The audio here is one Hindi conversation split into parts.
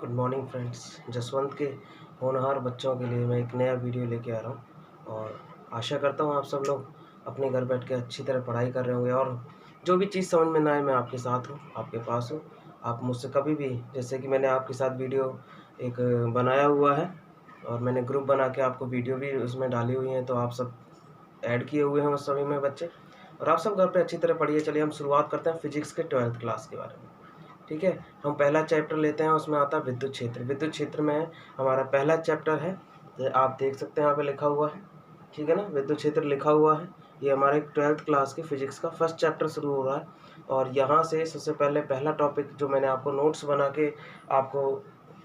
Good morning friends. जसवंत के होनहार बच्चों के लिए मैं एक नया वीडियो लेके आ रहा हूँ और आशा करता हूँ आप सब लोग अपने घर बैठ के अच्छी तरह पढ़ाई कर रहे होंगे और जो भी चीज़ समझ में ना आए मैं आपके साथ हूँ, आपके पास हूँ। आप मुझसे कभी भी, जैसे कि मैंने आपके साथ वीडियो एक बनाया हुआ है और मैंने ग्रुप बना के आपको वीडियो भी उसमें डाली हुई हैं, तो आप सब ऐड किए हुए हैं उस समय में बच्चे, और आप सब घर पे अच्छी तरह पढ़िए। चलिए हम शुरुआत करते हैं फिजिक्स के 12th क्लास के बारे में। ठीक है, हम पहला चैप्टर लेते हैं, उसमें आता है विद्युत क्षेत्र। विद्युत क्षेत्र में हमारा पहला चैप्टर है, ये आप देख सकते हैं यहाँ पे लिखा हुआ है। ठीक है ना, विद्युत क्षेत्र लिखा हुआ है। ये हमारे 12th क्लास के फिजिक्स का फर्स्ट चैप्टर शुरू हो रहा है और यहाँ से सबसे पहले पहला टॉपिक जो मैंने आपको नोट्स बना के आपको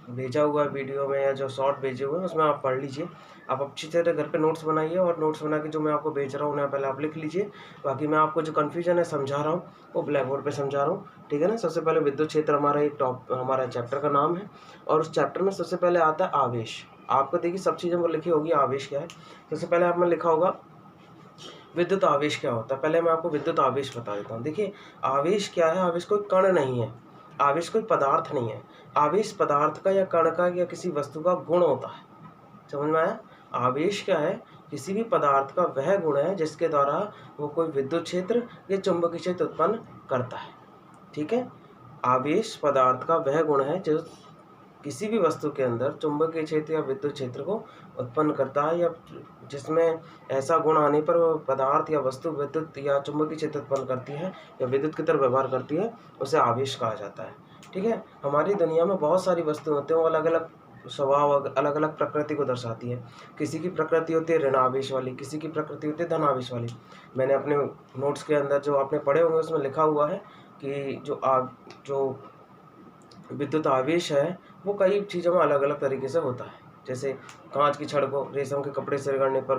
भेजा हुआ है वीडियो में, या जो शॉर्ट भेजे हुए हैं उसमें आप पढ़ लीजिए। आप अच्छी तरह घर पे नोट्स बनाइए और नोट्स बना के जो मैं आपको भेज रहा हूँ उन्हें पहले आप लिख लीजिए। बाकी मैं आपको जो कन्फ्यूजन है समझा रहा हूँ वो ब्लैक बोर्ड पे समझा रहा हूँ। ठीक है ना। सबसे पहले विद्युत क्षेत्र हमारा एक हमारा चैप्टर का नाम है और उस चैप्टर में सबसे पहले आता है आवेश। आपको देखिए सब चीज़ों को लिखी होगी आवेश क्या है। सबसे पहले आपने लिखा होगा विद्युत आवेश क्या होता है। पहले मैं आपको विद्युत आवेश बता देता हूँ। देखिए आवेश क्या है। आवेश कोई कण नहीं है, आवेश कोई पदार्थ नहीं है। आवेश पदार्थ का या कण का या किसी वस्तु का गुण होता है। समझ में आया। आवेश क्या है, किसी भी पदार्थ का वह गुण है जिसके द्वारा वो कोई विद्युत क्षेत्र या चुंबकीय क्षेत्र उत्पन्न करता है। ठीक है, आवेश पदार्थ का वह गुण है जो किसी भी वस्तु के अंदर चुंबकीय क्षेत्र या विद्युत क्षेत्र को उत्पन्न करता है, या जिसमें ऐसा गुण आने पर वो पदार्थ या वस्तु विद्युत या चुंबकीय क्षेत्र उत्पन्न करती है या विद्युत की तरह व्यवहार करती है, उसे आवेश कहा जाता है। ठीक है, हमारी दुनिया में बहुत सारी वस्तुएं होती हैं, वो अलग अलग स्वभाव अलग अलग प्रकृति को दर्शाती है। किसी की प्रकृति होती है ऋण आवेश वाली, किसी की प्रकृति होती है धन आवेश वाली। मैंने अपने नोट्स के अंदर जो आपने पढ़े होंगे उसमें लिखा हुआ है कि जो विद्युत आवेश है वो कई चीज़ों में अलग अलग तरीके से होता है। जैसे कांच की छड़ को रेशम के कपड़े से रगड़ने पर,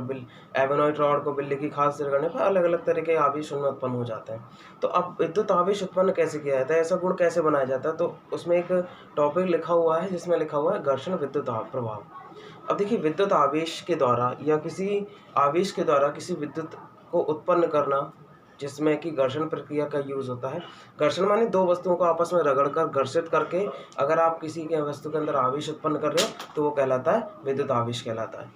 एबेनॉइड रॉड को बिल्ली की खाल से रगड़ने पर अलग अलग तरह के आवेश उनमें उत्पन्न हो जाते हैं। तो अब विद्युत आवेश उत्पन्न कैसे किया जाता है, ऐसा गुण कैसे बनाया जाता है, तो उसमें एक टॉपिक लिखा हुआ है जिसमें लिखा हुआ है घर्षण विद्युत प्रभाव। अब देखिए विद्युत आवेश के द्वारा या किसी आवेश के द्वारा किसी विद्युत को उत्पन्न करना, जिसमें कि घर्षण प्रक्रिया का यूज होता है। घर्षण माने दो वस्तुओं को आपस में रगड़कर घर्षित करके अगर आप किसी के वस्तु के अंदर आवेश उत्पन्न कर रहे हो तो वो कहलाता है विद्युत आवेश कहलाता है।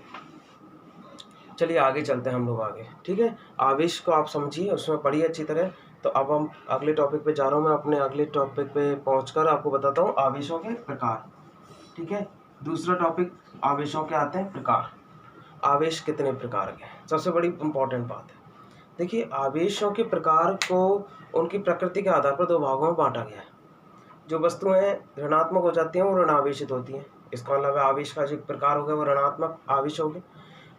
चलिए आगे चलते हैं हम लोग आगे। ठीक है, आवेश को आप समझिए, उसमें पढ़िए अच्छी तरह। तो अब हम अगले टॉपिक पे जा रहा हूँ। मैं अपने अगले टॉपिक पे पहुंचकर आपको बताता हूँ आवेशों के प्रकार। ठीक है, दूसरा टॉपिक आवेशों के आते हैं प्रकार। आवेश कितने प्रकार के हैं, सबसे बड़ी इंपॉर्टेंट बात है। देखिए आवेशों के प्रकार को उनकी प्रकृति के आधार पर दो भागों में बांटा गया है। जो वस्तुएं ऋणात्मक हो जाती हैं वो ऋण आवेशित होती हैं। इसका मतलब आवेश का जो प्रकार हो गया वो ऋणात्मक आवेश हो गए,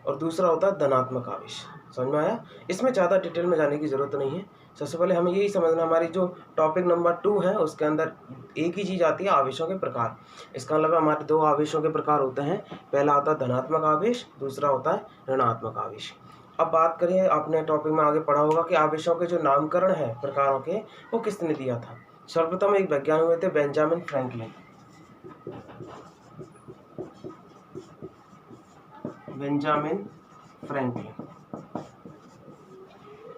और दूसरा होता है धनात्मक आवेश। समझ में आया। इसमें ज़्यादा डिटेल में जाने की ज़रूरत नहीं है। सबसे पहले हमें यही समझना, हमारी जो टॉपिक नंबर 2 है उसके अंदर एक ही चीज़ आती है आवेशों के प्रकार। इसका मतलब हमारे दो आवेशों के प्रकार होते हैं। पहला होता है धनात्मक आवेश, दूसरा होता है ऋणात्मक आवेश। अब बात करिए, आपने टॉपिक में आगे पढ़ा होगा कि आवेशों के जो नामकरण है प्रकारों के वो किसने दिया था। सर्वप्रथम एक वैज्ञानिक हुए थे बेंजामिन फ्रैंकलिन। बेंजामिन फ्रैंकलिन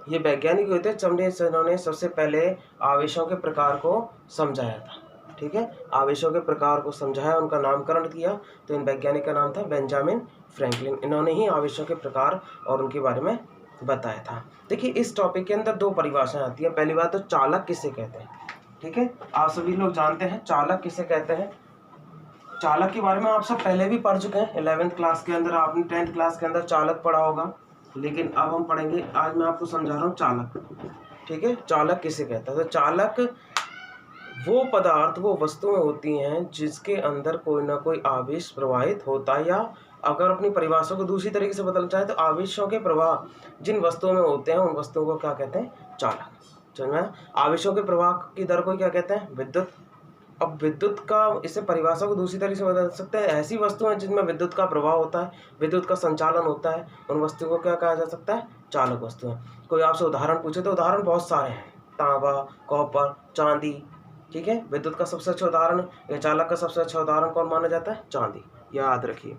ये वैज्ञानिक हुए थे जिन्होंने सबसे पहले आवेशों के प्रकार को समझाया था। ठीक है, आवेशों के प्रकार को समझाया, उनका नामकरण किया, तो इन वैज्ञानिक का नाम था बेंजामिन फ्रैंकलिन। इन्होंने ही आवेशों के प्रकार और उनके बारे में बताया था। देखिए इस टॉपिक के अंदर दो परिभाषाएं आती हैं। पहली बात तो चालक किसे कहते हैं। ठीक है, आप सभी लोग जानते हैं चालक किसे कहते हैं। चालक के बारे में आप सब पहले भी पढ़ चुके हैं। 11th क्लास के अंदर, आपने 10th क्लास के अंदर चालक पढ़ा होगा, लेकिन अब हम पढ़ेंगे, आज मैं आपको समझा रहा हूँ चालक। ठीक है, चालक किसे कहता है। तो चालक वो पदार्थ, वो वस्तुएं होती हैं जिसके अंदर कोई ना कोई आवेश प्रवाहित होता है, या अगर अपनी परिभाषा को दूसरी तरीके से बदलना चाहे तो आवेशों के प्रवाह जिन वस्तुओं में होते हैं उन वस्तुओं को क्या कहते हैं, चालक। समझ में आया? आवेशों के प्रवाह की दर को क्या कहते हैं, विद्युत। अब विद्युत का, इसे परिभाषा को दूसरी तरीके से बदल सकते हैं। ऐसी वस्तुएं जिनमें विद्युत का प्रवाह होता है, विद्युत का संचालन होता है, उन वस्तुओं को क्या कहा जा सकता है, चालक वस्तुएं। कोई आपसे उदाहरण पूछे तो उदाहरण बहुत सारे हैं, तांबा, कॉपर, चांदी। ठीक है, विद्युत का सबसे अच्छा उदाहरण या चालक का सबसे अच्छा उदाहरण कौन माना जाता है, चांदी। याद रखिए,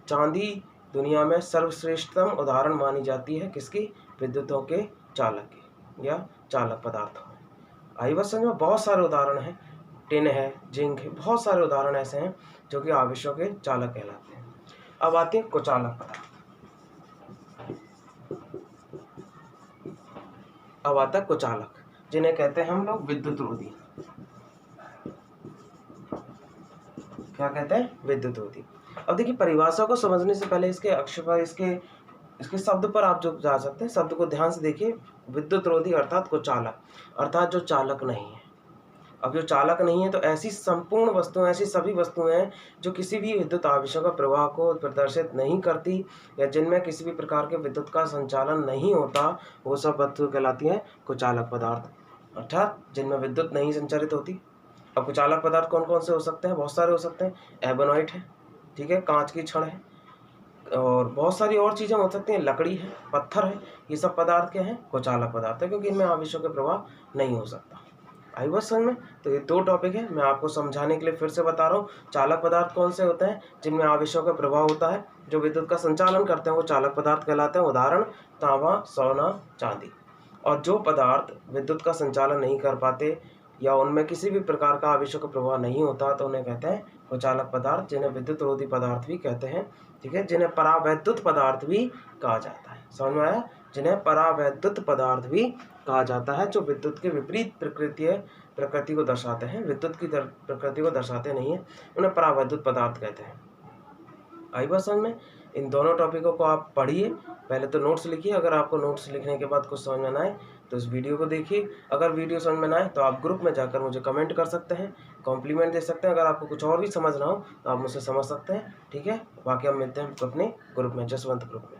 चांदी दुनिया में सर्वश्रेष्ठतम उदाहरण मानी जाती है किसकी, विद्युतों के चालक की या चालक पदार्थों में। आई बात समझ में। बहुत सारे उदाहरण हैं, टिन है, जिंक है, बहुत सारे उदाहरण ऐसे हैं जो कि आवेशों के चालक कहलाते हैं। अब आते हैं कुचालक पदार्थ। अब आता है कुचालक, जिन्हें कहते हैं हम लोग विद्युत रोधी। क्या कहते हैं? विद्युत रोधी। अब देखिए, परिभाषा को समझने से पहले इसके अक्षर पर, इसके शब्द पर आप जो जा सकते हैं, शब्द को ध्यान से देखिए। विद्युत रोधी अर्थात कुचालक, अर्थात जो चालक नहीं है। अब जो चालक नहीं है तो ऐसी संपूर्ण वस्तुएं, ऐसी सभी वस्तुएं हैं जो किसी भी विद्युत आवेशों का प्रवाह को प्रदर्शित नहीं करती या जिनमें किसी भी प्रकार के विद्युत का संचालन नहीं होता, वो सब वस्तुएं कहलाती हैं कुचालक पदार्थ, अर्थात जिनमें विद्युत नहीं संचारित होती। अब कुचालक पदार्थ कौन कौन से हो सकते हैं? बहुत सारे हो सकते हैं। एबोनाइट है, ठीक है, कांच की छड़ है, और बहुत सारी और चीज़ें हो सकती हैं, लकड़ी है, पत्थर है। ये सब पदार्थ क्या है? कुचालक पदार्थ है, क्योंकि इनमें आवेशों का प्रवाह नहीं हो सकता। आई बात समझ में? तो ये दो टॉपिक है, मैं आपको समझाने के लिए फिर से बता रहा हूँ। चालक पदार्थ कौन से होते हैं? जिनमें आवेशों का प्रवाह होता है, जो विद्युत का संचालन करते हैं, वो चालक पदार्थ कहलाते हैं। उदाहरण तांबा, सोना, चांदी। और जो पदार्थ विद्युत का संचालन नहीं कर पाते या उनमें किसी भी प्रकार का आवेशों का प्रवाह नहीं होता, तो उन्हें कहते हैं कुचालक पदार्थ, जिन्हें विद्युत रोधी पदार्थ भी कहते हैं, ठीक है, जिन्हें परावैद्युत पदार्थ भी कहा जाता है। समझ में आया? जिन्हें परावैद्युत पदार्थ भी कहा जाता है, जो विद्युत के विपरीत प्रकृति को दर्शाते हैं, विद्युत की प्रकृति को दर्शाते नहीं है, उन्हें परावैद्युत पदार्थ कहते हैं। आई बात समझ में? इन दोनों टॉपिकों को आप पढ़िए, पहले तो नोट्स लिखिए। अगर आपको नोट्स लिखने के बाद कुछ समझ में ना आए तो इस वीडियो को देखिए। अगर वीडियो समझ में ना आए तो आप ग्रुप में जाकर मुझे कमेंट कर सकते हैं, कॉम्प्लीमेंट दे सकते हैं। अगर आपको कुछ और भी समझना हो तो आप मुझसे समझ सकते हैं, ठीक है। बाकी हम मिलते हैं अपने ग्रुप में, जसवंत ग्रुप में।